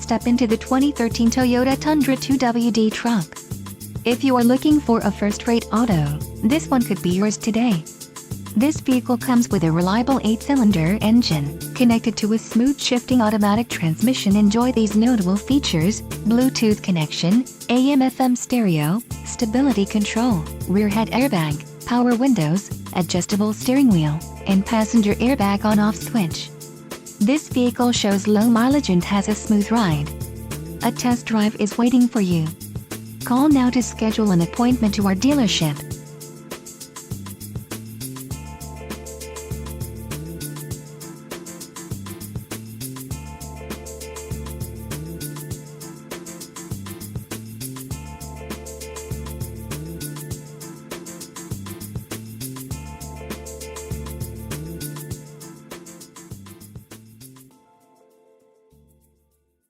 step into the 2013 Toyota Tundra 2WD truck. If you are looking for a first-rate auto, this one could be yours today. This vehicle comes with a reliable 8-cylinder engine, connected to a smooth shifting automatic transmission. Enjoy these notable features: Bluetooth connection, AM/FM stereo, stability control, rear head airbag, power windows, adjustable steering wheel, and passenger airbag on-off switch. This vehicle shows low mileage and has a smooth ride. A test drive is waiting for you. Call now to schedule an appointment to our dealership.